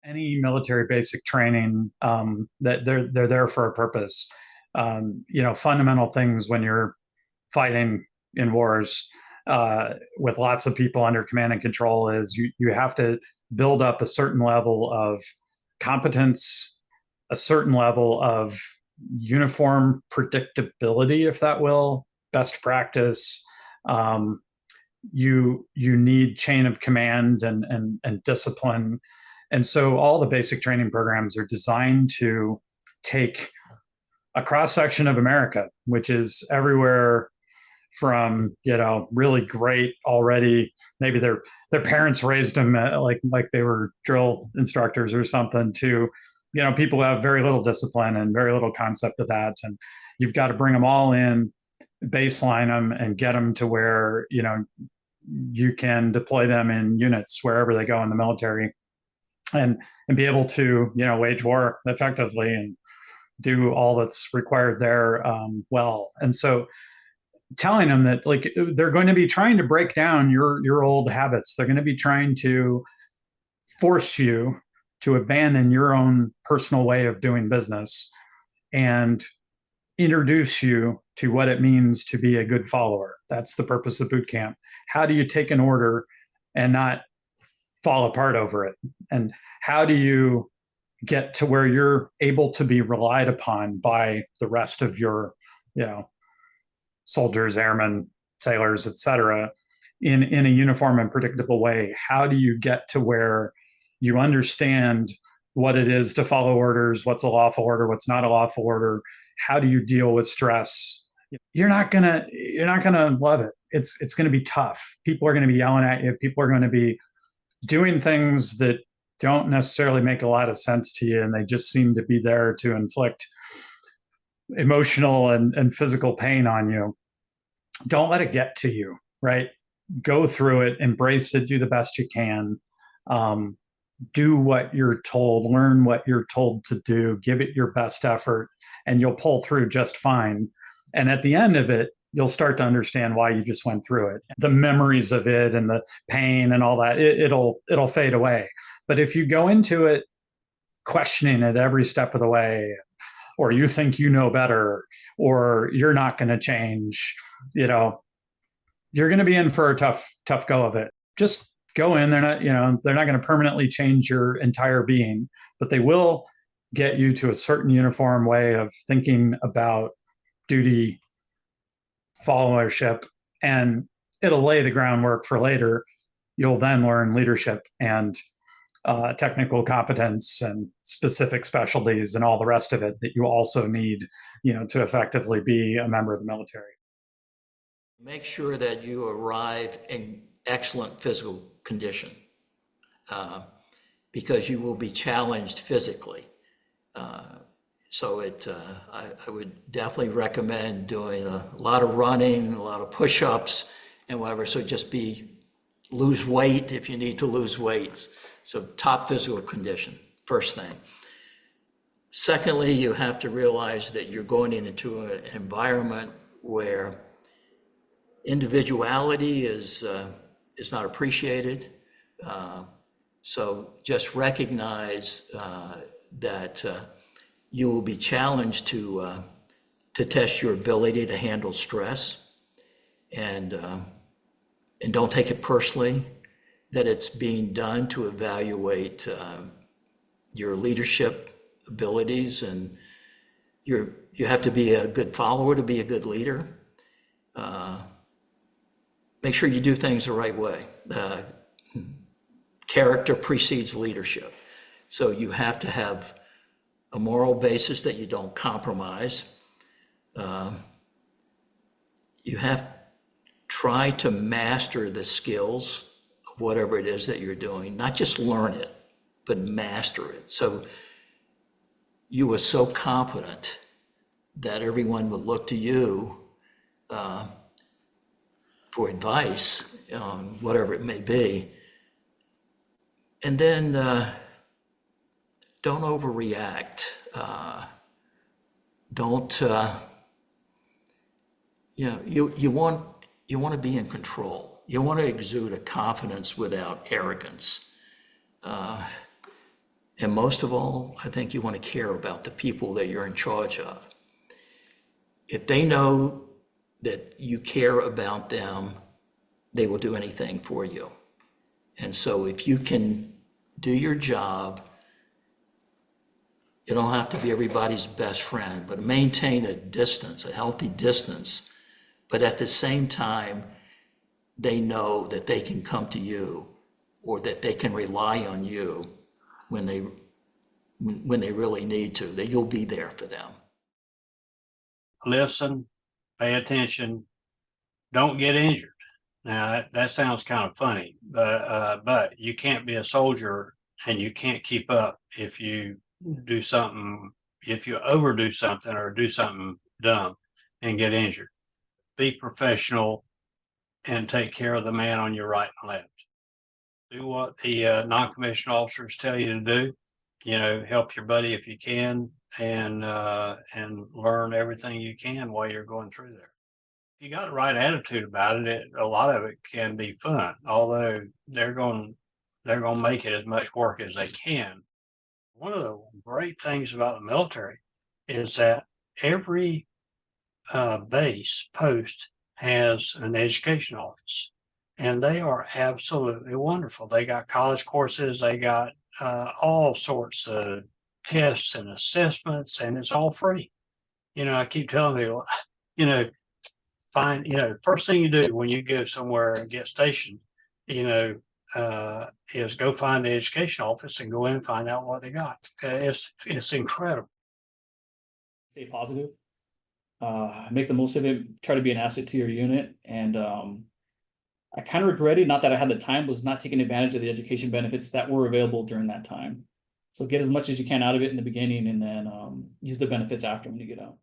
any military basic training, that they're there for a purpose. Fundamental things when you're fighting in wars with lots of people under command and control is you have to build up a certain level of competence, a certain level of uniform predictability, if that will, best practice. You need chain of command and discipline. And so all the basic training programs are designed to take a cross section of America, which is everywhere from really great already. Maybe their parents raised them like they were drill instructors or something, to people who have very little discipline and very little concept of that, and you've got to bring them all in, baseline them, and get them to where you can deploy them in units wherever they go in the military, and be able to wage war effectively and do all that's required there, well. And so telling them that they're going to be trying to break down your old habits, they're going to be trying to force you to abandon your own personal way of doing business and introduce you to what it means to be a good follower. That's the purpose of boot camp. How do you take an order and not fall apart over it? And how do you get to where you're able to be relied upon by the rest of your, soldiers, airmen, sailors, etc., in a uniform and predictable way? How do you get to where you understand what it is to follow orders, what's a lawful order, what's not a lawful order? How do you deal with stress? You're not gonna love it. It's gonna be tough. People are gonna be yelling at you. People are going to be doing things that don't necessarily make a lot of sense to you, and they just seem to be there to inflict emotional and physical pain on you. Don't let it get to you, right? Go through it, embrace it, do the best you can. Do what you're told, learn what you're told to do, give it your best effort, and you'll pull through just fine. And at the end of it, you'll start to understand why you just went through it. The memories of it and the pain and all that, it'll fade away. But if you go into it questioning it every step of the way, or you think you know better, or you're not going to change, you're going to be in for a tough go of it. Just go in. They're not going to permanently change your entire being, but they will get you to a certain uniform way of thinking about duty, followership, and it'll lay the groundwork for later. You'll then learn leadership and technical competence and specific specialties and all the rest of it that you also need, to effectively be a member of the military. Make sure that you arrive in excellent physical condition, because you will be challenged physically. So I would definitely recommend doing a lot of running, a lot of push-ups and whatever. So just lose weight if you need to lose weight. So top physical condition, first thing. Secondly, you have to realize that you're going into an environment where individuality is not appreciated. So just recognize that you will be challenged to test your ability to handle stress, and don't take it personally that it's being done to evaluate your leadership abilities, and you have to be a good follower to be a good leader. Make sure you do things the right way. Character precedes leadership. So you have to have a moral basis that you don't compromise. You have to try to master the skills of whatever it is that you're doing, not just learn it, but master it. So you are so competent that everyone will look to you for advice on whatever it may be. And then don't overreact. Don't, you want to be in control. You want to exude a confidence without arrogance. And most of all, I think you want to care about the people that you're in charge of. If they know that you care about them, they will do anything for you. And so if you can do your job, you don't have to be everybody's best friend, but maintain a distance, a healthy distance. But at the same time, they know that they can come to you or that they can rely on you when they really need to, that you'll be there for them. Listen, pay attention, don't get injured. Now that sounds kind of funny, but you can't be a soldier and you can't keep up if you do something, if you overdo something or do something dumb and get injured. Be professional and take care of the man on your right and left. Do what the non-commissioned officers tell you to do. Help your buddy if you can, and learn everything you can while you're going through there. If you got the right attitude about it, a lot of it can be fun, although they're going to make it as much work as they can. One of the great things about the military is that every base post has an education office, and they are absolutely wonderful. They got college courses, they got all sorts of tests and assessments, and it's all free. I keep telling people, first thing you do when you go somewhere and get stationed, is go find the education office and go in and find out what they got. It's incredible. Stay positive, make the most of it, try to be an asset to your unit. And I kind of regretted, not that I had the time, was not taking advantage of the education benefits that were available during that time. So get as much as you can out of it in the beginning, and then use the benefits after when you get out.